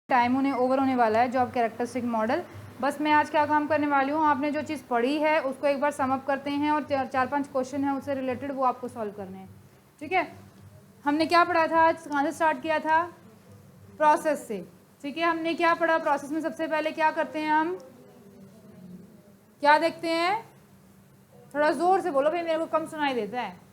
Time उन्हें over होने वाला है जॉब कैरेक्टरिस्टिक मॉडल। बस मैं आज क्या काम करने वाली हूँ, आपने जो चीज़ पढ़ी है उसको एक बार सम अप करते हैं और चार पांच क्वेश्चन हैं उससे रिलेटेड, वो आपको सॉल्व करने हैं। ठीक है, हमने क्या पढ़ा था आज, कहाँ से स्टार्ट किया था? प्रोसेस से। ठीक है, हमने क्या पढ़ा प्रोसेस में? सबसे पहले क्या करते हैं हम, क्या देखते हैं? थोड़ा जोर से बोलो भाई, मेरे को कम सुनाई देता है।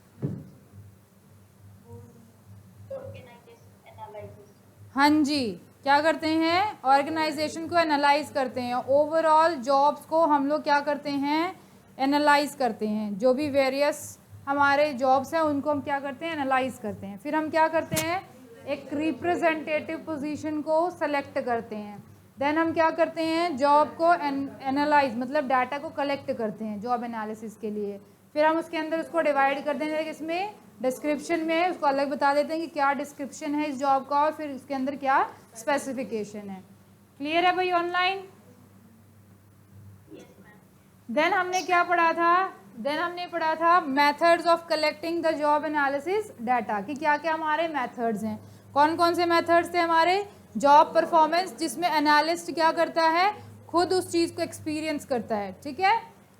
हाँ जी, क्या करते हैं? ऑर्गेनाइजेशन को एनालाइज करते हैं। ओवरऑल जॉब्स को हम लोग क्या करते हैं? एनालाइज करते हैं। जो भी वेरियस हमारे जॉब्स हैं उनको हम क्या करते हैं? एनालाइज करते हैं। फिर हम क्या करते हैं? एक रिप्रेजेंटेटिव पोजीशन को सेलेक्ट करते हैं। देन हम क्या करते हैं? जॉब को एनालाइज मतलब डाटा को कलेक्ट करते हैं जॉब एनालिसिस के लिए। फिर हम उसके अंदर उसको डिवाइड कर देंगे, इसमें डिस्क्रिप्शन में उसको अलग बता देते हैं कि क्या डिस्क्रिप्शन है इस जॉब का और फिर उसके अंदर क्या स्पेसिफिकेशन है। क्लियर है भाई ऑनलाइन? देन हमने क्या पढ़ा था? देन हमने पढ़ा था methods of collecting the job analysis data, कि क्या क्या हमारे मेथड्स हैं। कौन कौन से मेथड्स थे हमारे? जॉब परफॉर्मेंस, जिसमें एनालिस्ट क्या करता है? खुद उस चीज़ को एक्सपीरियंस करता है। ठीक है।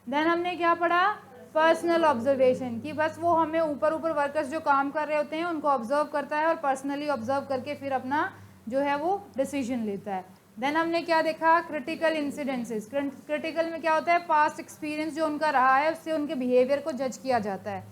देन हमने क्या पढ़ा? पर्सनल ऑब्जर्वेशन, कि बस वो हमें ऊपर वर्कर्स जो काम कर रहे होते हैं उनको ऑब्जर्व करता है और पर्सनली ऑब्जर्व करके फिर अपना जो है वो डिसीजन लेता है। देन हमने क्या देखा? Critical incidences. क्रिटिकल में क्या होता है? पास्ट एक्सपीरियंस जो उनका रहा है उससे उनके बिहेवियर को जज किया जाता है।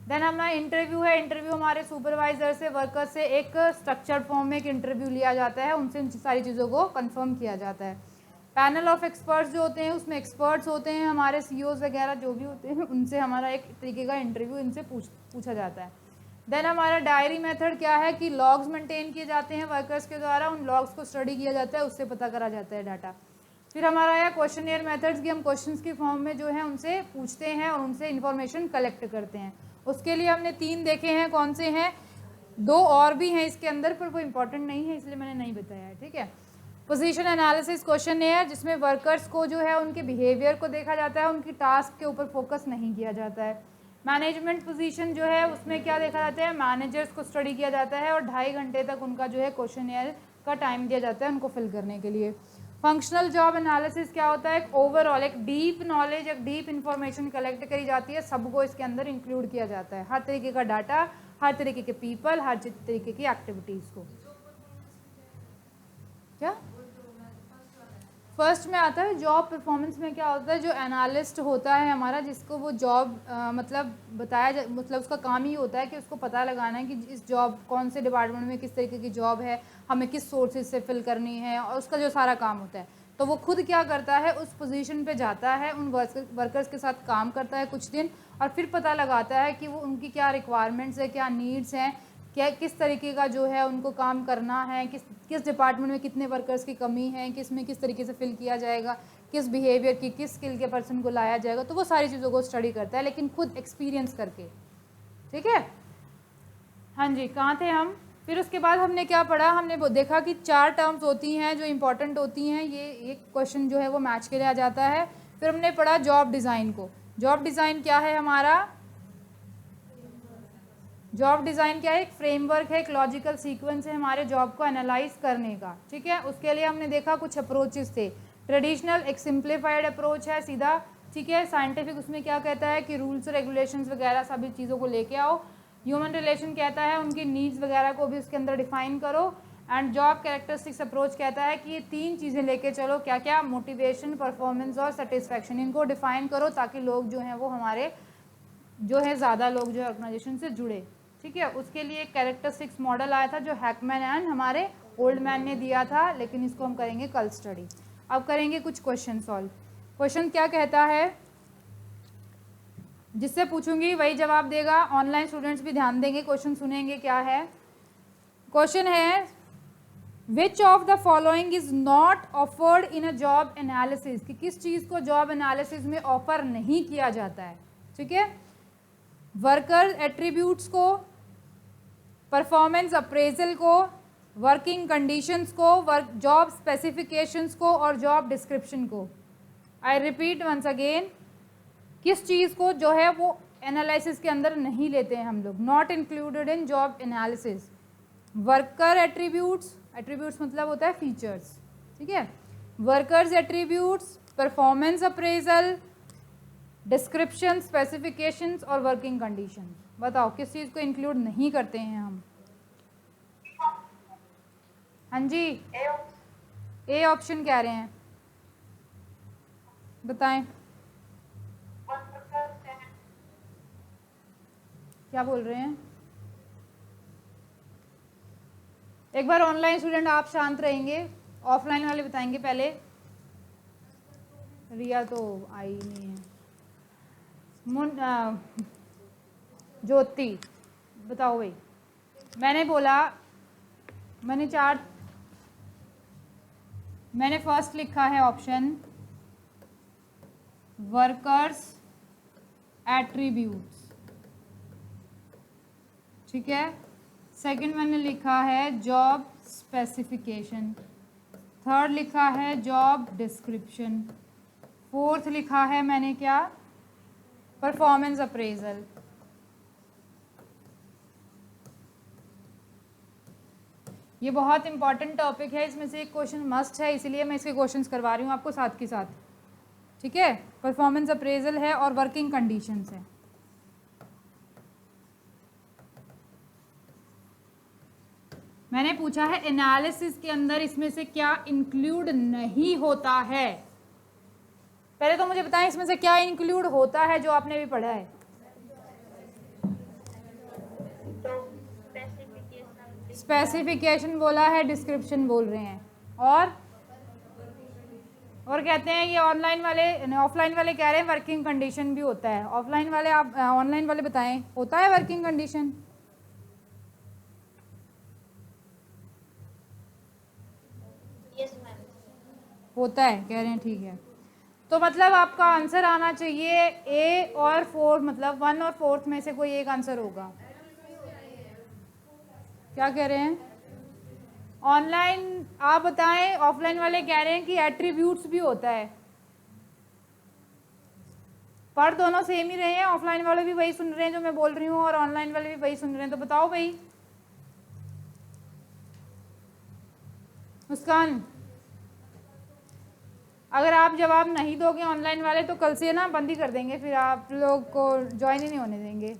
देन हमारा इंटरव्यू है। इंटरव्यू हमारे सुपरवाइजर से, वर्कर से एक स्ट्रक्चर्ड फॉर्म में एक इंटरव्यू लिया जाता है, उनसे उन सारी चीज़ों को कंफर्म किया जाता है। पैनल ऑफ एक्सपर्ट्स जो होते हैं उसमें एक्सपर्ट्स होते हैं हमारे सीईओज वगैरह जो भी होते हैं, उनसे हमारा एक तरीके का इंटरव्यू इनसे पूछा जाता है। देन हमारा डायरी मेथड क्या है कि लॉग्स मेंटेन किए जाते हैं वर्कर्स के द्वारा, उन लॉग्स को स्टडी किया जाता है, उससे पता करा जाता है डाटा। फिर हमारा आया क्वेश्चनियर मेथड्स, की हम क्वेश्चंस की फॉर्म में जो है उनसे पूछते हैं और उनसे इन्फॉर्मेशन कलेक्ट करते हैं। उसके लिए हमने 3 देखे हैं। कौन से हैं? 2 और भी हैं इसके अंदर, पर वो इंपॉर्टेंट नहीं है इसलिए मैंने नहीं बताया है। ठीक है। पोजीशन एनालिसिस क्वेश्चनियर, जिसमें वर्कर्स को जो है उनके बिहेवियर को देखा जाता है, उनकी टास्क के ऊपर फोकस नहीं किया जाता है। मैनेजमेंट पोजीशन जो है उसमें क्या देखा जाता है? मैनेजर्स को स्टडी किया जाता है और 2.5 घंटे तक उनका जो है क्वेश्चनियर का टाइम दिया जाता है उनको फिल करने के लिए। फंक्शनल जॉब एनालिसिस क्या होता है? एक ओवरऑल एक डीप नॉलेज, एक डीप इंफॉर्मेशन कलेक्ट करी जाती है, सबको इसके अंदर इंक्लूड किया जाता है, हर तरीके का डाटा, हर तरीके के पीपल, हर तरीके की एक्टिविटीज़ को। क्या फर्स्ट में आता है? जॉब परफॉर्मेंस में क्या होता है? जो एनालिस्ट होता है हमारा, जिसको वो जॉब मतलब बताया मतलब उसका काम ही होता है कि उसको पता लगाना है कि इस जॉब कौन से डिपार्टमेंट में किस तरीके की जॉब है, हमें किस सोर्सेज से फिल करनी है, और उसका जो सारा काम होता है। तो वो खुद क्या करता है? उस पोजीशन पे जाता है, उन वर्कर्स के साथ काम करता है कुछ दिन और फिर पता लगाता है कि वो उनकी क्या रिक्वायरमेंट्स है, क्या नीड्स हैं, क्या किस तरीके का जो है उनको काम करना है, किस डिपार्टमेंट में कितने वर्कर्स की कमी है, किस में किस तरीके से फिल किया जाएगा, किस बिहेवियर की, किस स्किल के पर्सन को लाया जाएगा। तो वो सारी चीज़ों को स्टडी करता है, लेकिन खुद एक्सपीरियंस करके। ठीक है। हाँ जी, कहाँ थे हम? फिर उसके बाद हमने क्या पढ़ा? हमने देखा कि 4 टर्म्स होती हैं जो इंपॉर्टेंट होती हैं, ये एक क्वेश्चन जो है वो मैच के लिए आ जाता है। फिर हमने पढ़ा जॉब डिज़ाइन को। जॉब डिज़ाइन क्या है हमारा? जॉब डिज़ाइन क्या है? एक फ्रेमवर्क है, एक लॉजिकल सीक्वेंस है हमारे जॉब को एनालाइज करने का। ठीक है। उसके लिए हमने देखा कुछ अप्रोचेस थे। ट्रेडिशनल एक सिंप्लीफाइड अप्रोच है, सीधा। ठीक है। साइंटिफिक उसमें क्या कहता है कि रूल्स रेगुलेशंस वगैरह सभी चीज़ों को लेके आओ। ह्यूमन रिलेशन कहता है उनकी नीड्स वगैरह को भी उसके अंदर डिफाइन करो। एंड जॉब कैरेक्टरिस्टिक्स अप्रोच कहता है कि ये 3 चीज़ें लेके चलो, क्या क्या? मोटिवेशन, परफॉर्मेंस और सेटिस्फैक्शन, इनको डिफाइन करो ताकि लोग जो हैं वो हमारे जो है ज़्यादा लोग जो है ऑर्गेनाइजेशन से जुड़े। ठीक है। उसके लिए एक कैरेक्टरिस्टिक्स मॉडल आया था जो हैकमैन एंड हमारे ओल्ड मैन ने दिया था, लेकिन इसको हम करेंगे कल स्टडी। अब करेंगे कुछ क्वेश्चन सॉल्व। क्वेश्चन क्या कहता है? जिससे पूछूंगी वही जवाब देगा। ऑनलाइन स्टूडेंट्स भी ध्यान देंगे, क्वेश्चन सुनेंगे। क्या है क्वेश्चन? है which of the following is not offered in a job analysis, कि किस चीज़ को जॉब एनालिसिस में ऑफर नहीं किया जाता है। ठीक है। वर्कर एट्रीब्यूट्स को, परफॉर्मेंस अप्रेजल को, वर्किंग कंडीशंस को, वर्क जॉब स्पेसिफिकेशंस को और जॉब डिस्क्रिप्शन को। आई रिपीट वंस अगेन, किस चीज़ को जो है वो एनालिसिस के अंदर नहीं लेते हैं हम लोग, not included in job analysis? Worker attributes, attributes मतलब होता है फीचर्स, ठीक है। Workers attributes, performance appraisal, description, specifications और वर्किंग कंडीशन। बताओ किस चीज़ को इंक्लूड नहीं करते हैं हम? हाँ जी, ए ऑप्शन कह रहे हैं, बताएं क्या बोल रहे हैं। एक बार ऑनलाइन स्टूडेंट आप शांत रहेंगे, ऑफलाइन वाले बताएंगे पहले। रिया तो आई नहीं है। ज्योति बताओ भाई। मैंने बोला, मैंने फर्स्ट लिखा है ऑप्शन वर्कर्स एट्रीब्यूट्स, ठीक है। सेकंड मैंने लिखा है जॉब स्पेसिफिकेशन, थर्ड लिखा है जॉब डिस्क्रिप्शन, फोर्थ लिखा है मैंने क्या, परफॉर्मेंस अप्रेजल। ये बहुत इंपॉर्टेंट टॉपिक है, इसमें से एक क्वेश्चन मस्ट है, इसलिए मैं इसके क्वेश्चंस करवा रही हूँ आपको साथ के साथ, ठीक है। परफॉर्मेंस अप्रेजल है और वर्किंग कंडीशंस है। मैंने पूछा है एनालिसिस के अंदर इसमें से क्या इंक्लूड नहीं होता है। पहले तो मुझे बताएं इसमें से क्या इंक्लूड होता है जो आपने भी पढ़ा है। स्पेसिफिकेशन बोला है, डिस्क्रिप्शन बोल रहे हैं, और कहते हैं ये ऑनलाइन वाले, ऑफलाइन वाले कह रहे हैं वर्किंग कंडीशन भी होता है। ऑफलाइन वाले आप, ऑनलाइन वाले बताएं होता है वर्किंग कंडीशन? होता है कह रहे हैं, ठीक है। तो मतलब आपका आंसर आना चाहिए ए और फोर, मतलब 1 और 4 में से कोई एक आंसर होगा। क्या कह रहे हैं? ऑनलाइन आप बताएं, ऑफलाइन वाले कह रहे हैं कि एट्रीब्यूट्स भी होता है। पर दोनों सेम ही रहे हैं, ऑफलाइन वाले भी वही सुन रहे हैं जो मैं बोल रही हूँ और ऑनलाइन वाले भी वही सुन रहे हैं, तो बताओ भाई। मुस्कान, अगर आप जवाब नहीं दोगे ऑनलाइन वाले तो कल से ना बंद ही कर देंगे, फिर आप लोग को ज्वाइन ही नहीं होने देंगे।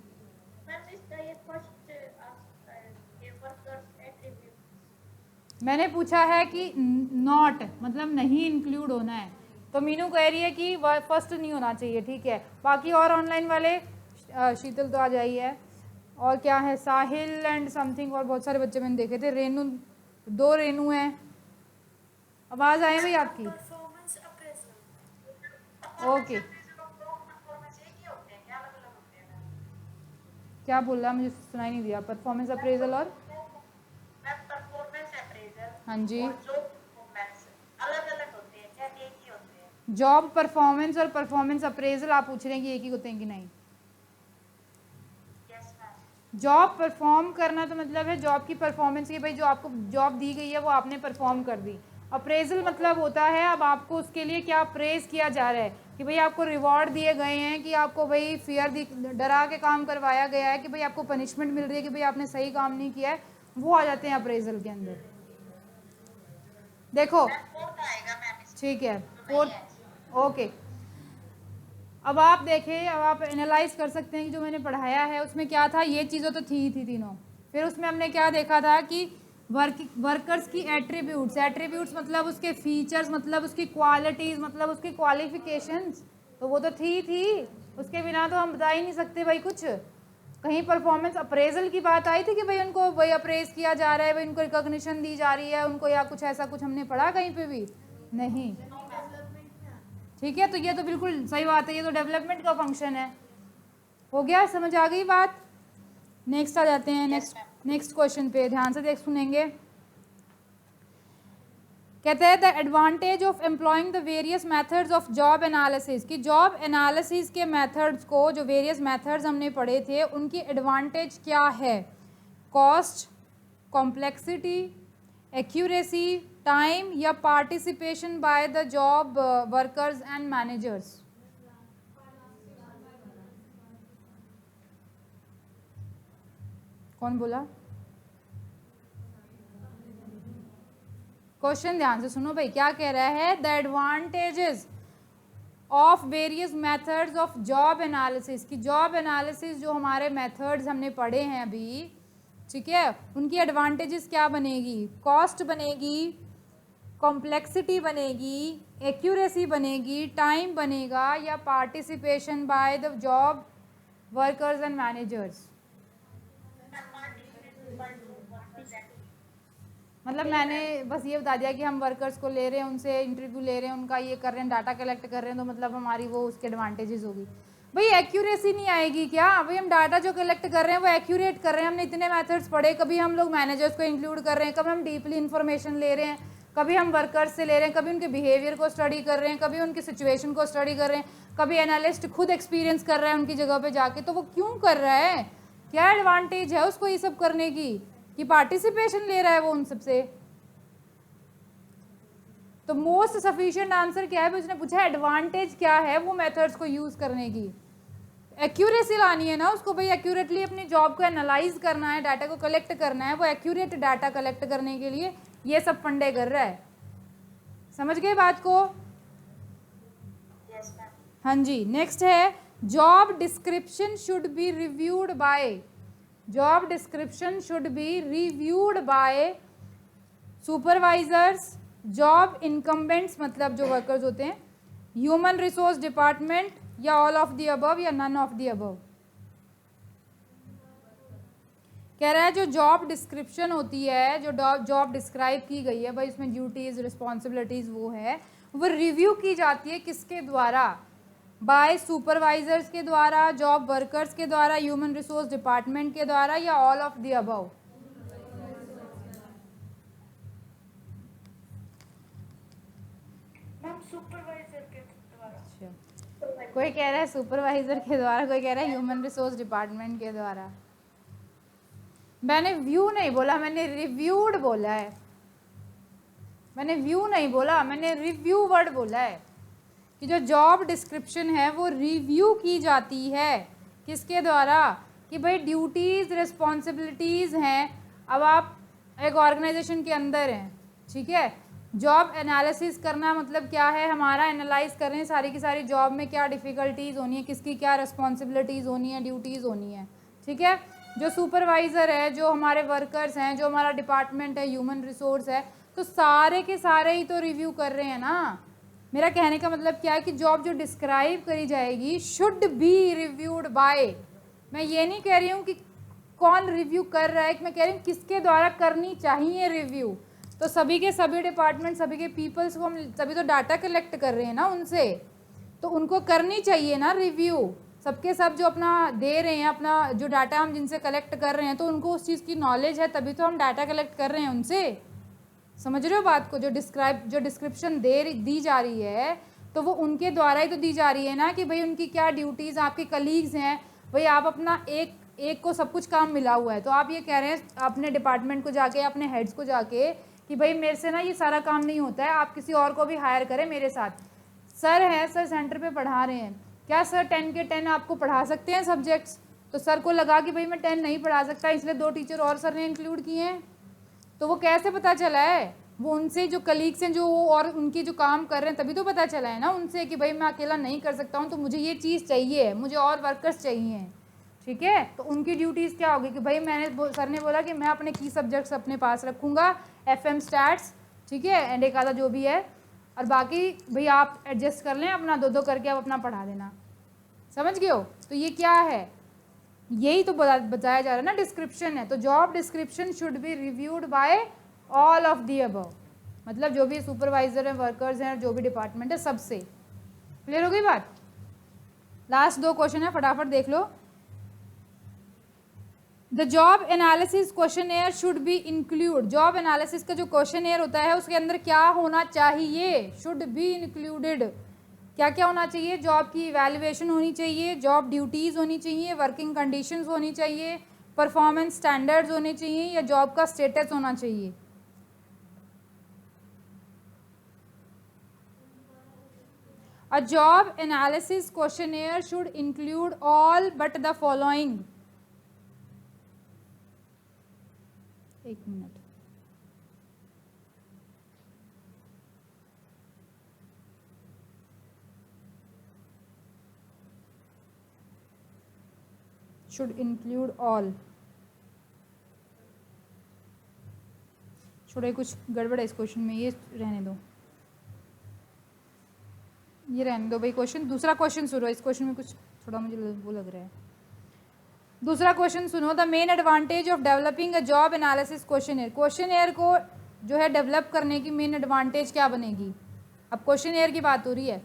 मैंने पूछा है कि नॉट मतलब नहीं इंक्लूड होना है, तो मीनू कह रही है कि फर्स्ट नहीं होना चाहिए, ठीक है। बाकी और ऑनलाइन वाले, शीतल तो आ जाई है, और क्या है, साहिल एंड समथिंग, और बहुत सारे बच्चे मैंने देखे थे। रेनू, 2 रेनू हैं। आवाज़ आए भाई आपकी? ओके, क्या बोल रहा, मुझे सुनाई नहीं दिया। परफॉर्मेंस अप्रेजल और हाँ जी, जॉब परफॉर्मेंस और परफॉर्मेंस अप्रेजल आप पूछ रहे हैं कि एक ही होते हैं कि नहीं? जॉब परफॉर्म करना तो मतलब है जॉब की परफॉर्मेंस, की भाई जो आपको जॉब दी गई है वो आपने परफॉर्म कर दी। अप्रेजल मतलब होता है अब आपको उसके लिए क्या अप्रेज किया जा रहा है, कि भाई आपको रिवॉर्ड दिए गए हैं, कि आपको भाई फियर डरा के काम करवाया गया है, कि भाई आपको पनिशमेंट मिल रही है कि भाई आपने सही काम नहीं किया है, वो आ जाते हैं अप्रेजल के अंदर। देखो ठीक है, फोर्थ, ओके। अब आप देखें, अब आप एनालाइज कर सकते हैं कि जो मैंने पढ़ाया है उसमें क्या था। ये चीज़ें तो थी तीनों। फिर उसमें हमने क्या देखा था कि वर्कर्स की एट्रीब्यूट्स मतलब उसके फीचर्स, मतलब उसकी क्वालिटीज़, मतलब उसकी क्वालिफिकेशंस, तो वो तो थी। उसके बिना तो हम बता ही नहीं सकते भाई कुछ। कहीं परफॉर्मेंस अप्रेजल की बात आई थी कि भाई उनको वही अप्रेज किया जा रहा है, भाई उनको रिकॉग्निशन दी जा रही है उनको, या कुछ ऐसा कुछ हमने पढ़ा कहीं पे भी नहीं, ठीक है। तो ये तो बिल्कुल सही बात है, ये तो डेवलपमेंट का फंक्शन है। हो गया, समझ आ गई बात? नेक्स्ट आ जाते हैं, नेक्स्ट क्वेश्चन पे ध्यान से सुनेंगे। कहते हैं the advantage of employing the various methods of job analysis, कि जॉब एनालिसिस के मेथड्स को, जो वेरियस मेथड्स हमने पढ़े थे उनकी एडवांटेज क्या है? कॉस्ट, कॉम्प्लेक्सिटी, एक्यूरेसी, टाइम, या participation by the job workers and managers. कौन बोला? क्वेश्चन ध्यान से सुनो भाई, क्या कह रहा है, the advantages of various methods of job analysis, की जॉब एनालिसिस जो हमारे मेथड्स हमने पढ़े हैं अभी, ठीक है, उनकी एडवांटेजेस क्या बनेगी, कॉस्ट बनेगी, कॉम्प्लेक्सिटी बनेगी, एक्यूरेसी बनेगी, टाइम बनेगा, या participation by the job workers and managers. मतलब मैंने बस ये बता दिया कि हम वर्कर्स को ले रहे हैं, उनसे इंटरव्यू ले रहे हैं, उनका ये कर रहे हैं, डाटा कलेक्ट कर रहे हैं, तो मतलब हमारी वो उसके एडवांटेजेस होगी। भाई एक्यूरेसी नहीं आएगी क्या, भाई हम डाटा जो कलेक्ट कर रहे हैं वो एक्यूरेट कर रहे हैं, हमने इतने मेथड्स पढ़े, कभी हम लोग मैनेजर्स को इंक्लूड कर रहे हैं, कभी हम डीपली इन्फॉर्मेशन ले रहे हैं, कभी हम वर्कर्स से ले रहे हैं, कभी उनके बिहेवियर को स्टडी कर रहे हैं, कभी उनकी सिचुएशन को स्टडी कर रहे हैं, कभी एनालिस्ट खुद एक्सपीरियंस कर रहा है उनकी जगह पे जाके, तो वो क्यों कर रहा है, क्या एडवांटेज है उसको ये सब करने की, कि पार्टिसिपेशन ले रहा है वो उन सबसे। तो मोस्ट सफिशिएंट आंसर क्या है, उसने पूछा एडवांटेज क्या है वो मेथड्स को यूज करने की, एक्यूरेसी लानी है ना उसको, भाई एक्यूरेटली अपनी जॉब को एनालाइज करना है, डाटा को कलेक्ट करना है, वो एक्यूरेट डाटा कलेक्ट करने के लिए ये सब फंडे कर रहा है। समझ गए बात को? yes, ma'am. हाँ जी, नेक्स्ट है job description should be reviewed by, job description should be reviewed by supervisors, job incumbents मतलब जो वर्कर्स होते हैं, ह्यूमन रिसोर्स डिपार्टमेंट, या ऑल ऑफ द अबव, या नन ऑफ द अबव। कह रहा है जो जॉब डिस्क्रिप्शन होती है, जो जॉब डिस्क्राइब की गई है भाई, उसमें ड्यूटीज रिस्पॉन्सिबिलिटीज वो है, वो रिव्यू की जाती है किसके द्वारा, बाय सुपरवाइजर्स के द्वारा, जॉब वर्कर्स के द्वारा, ह्यूमन रिसोर्स डिपार्टमेंट के द्वारा, या all of the above. Supervisor के द्वारा। कोई कह रहा है सुपरवाइजर के द्वारा, कोई कह रहा है ह्यूमन रिसोर्स डिपार्टमेंट के द्वारा। मैंने व्यू नहीं बोला, मैंने रिव्यूड बोला है, मैंने व्यू नहीं बोला, मैंने रिव्यू वर्ड बोला है, कि जो जॉब डिस्क्रिप्शन है वो रिव्यू की जाती है किसके द्वारा, कि भाई ड्यूटीज़ रिस्पॉन्सिबिलिटीज़ हैं, अब आप एक ऑर्गेनाइजेशन के अंदर हैं, ठीक है, जॉब एनालिसिस करना मतलब क्या है, हमारा एनालाइज कर रहे हैं सारी की सारी जॉब में क्या डिफ़िकल्टीज़ होनी है, किसकी क्या रिस्पॉन्सिबिलिटीज़ होनी है, ड्यूटीज़ होनी है, ठीक है। जो सुपरवाइज़र है, जो हमारे वर्कर्स हैं, जो हमारा डिपार्टमेंट है, ह्यूमन रिसोर्स है, तो सारे के सारे ही तो रिव्यू कर रहे हैं ना। मेरा कहने का मतलब क्या है कि जॉब जो डिस्क्राइब करी जाएगी शुड बी रिव्यूड बाय, मैं ये नहीं कह रही हूँ कि कौन रिव्यू कर रहा है, मैं कह रही हूँ किसके द्वारा करनी चाहिए रिव्यू। तो सभी के सभी डिपार्टमेंट, सभी के पीपल्स को हम सभी तो डाटा कलेक्ट कर रहे हैं ना उनसे, तो उनको करनी चाहिए ना रिव्यू, सबके सब जो अपना दे रहे हैं, अपना जो डाटा हम जिनसे कलेक्ट कर रहे हैं, तो उनको उस चीज़ की नॉलेज है, तभी तो हम डाटा कलेक्ट कर रहे हैं उनसे। समझ रहे हो बात को? जो डिस्क्रिप्शन दी जा रही है तो वो उनके द्वारा ही तो दी जा रही है ना, कि भाई उनकी क्या ड्यूटीज़, आपके कलीग्स हैं, भाई आप अपना एक को सब कुछ काम मिला हुआ है, तो आप ये कह रहे हैं अपने डिपार्टमेंट को जाके, अपने हेड्स को जाके कि भाई मेरे से ना ये सारा काम नहीं होता है, आप किसी और को भी हायर करें मेरे साथ। सर हैं, सर सेंटर पे पढ़ा रहे हैं, क्या सर 10 के 10 आपको पढ़ा सकते हैं सब्जेक्ट्स? तो सर को लगा कि भाई मैं 10 नहीं पढ़ा सकता, इसलिए 2 टीचर और सर ने इंक्लूड किए हैं। तो वो कैसे पता चला है? वो उनसे जो कलीग्स हैं जो और उनके जो काम कर रहे हैं तभी तो पता चला है ना उनसे, कि भाई मैं अकेला नहीं कर सकता हूँ, तो मुझे ये चीज़ चाहिए, मुझे और वर्कर्स चाहिए, ठीक है। तो उनकी ड्यूटीज़ क्या होगी कि भाई सर ने बोला कि मैं अपने की सब्जेक्ट्स अपने पास रखूँगा, FM स्टैट्स, ठीक है, एंड एक आधा जो भी है, और बाकी भाई आप एडजस्ट कर लें, अपना 2-2 करके आप अपना पढ़ा देना। समझ गए हो? तो ये क्या है, यही तो बताया जा रहा है ना, डिस्क्रिप्शन है। तो job description should be reviewed by all of the above, मतलब जो भी सुपरवाइजर हैं, वर्कर्स हैं, जो भी डिपार्टमेंट है, सबसे। क्लियर हो गई बात? लास्ट 2 क्वेश्चन है, फटाफट देख लो। The job analysis questionnaire should be include, job analysis का जो क्वेश्चनएयर होता है उसके अंदर क्या होना चाहिए, शुड बी इंक्लूडेड, क्या क्या होना चाहिए, जॉब की इवैल्यूएशन होनी चाहिए, जॉब ड्यूटीज़ होनी चाहिए, वर्किंग कंडीशंस होनी चाहिए, परफॉर्मेंस स्टैंडर्ड्स होने चाहिए, या जॉब का स्टेटस होना चाहिए। A job analysis questionnaire should include all but the following. एक मिनट, शुड इंक्लूड ऑल। छोड़े, कुछ गड़बड़ है इस क्वेश्चन में, ये रहने दो, ये रहने दो भाई। क्वेश्चन, दूसरा क्वेश्चन सुनो, इस क्वेश्चन में कुछ थोड़ा मुझे वो लग रहा है। दूसरा क्वेश्चन सुनो, the main advantage of developing a job analysis questionnaire. Questionnaire को जो है डेवलप करने की मेन एडवांटेज क्या बनेगी? अब क्वेश्चनएयर की बात हो रही है।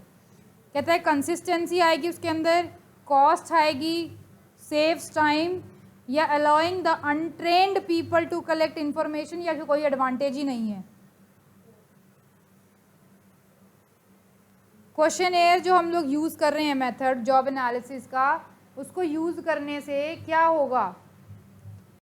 कहता है कंसिस्टेंसी आएगी उसके अंदर, कॉस्ट आएगी, सेव्स टाइम, या allowing the untrained people to collect information, या फिर कोई एडवांटेज ही नहीं है। क्वेश्चनएयर जो हम लोग यूज़ कर रहे हैं मेथड जॉब एनालिसिस का, उसको यूज़ करने से क्या होगा?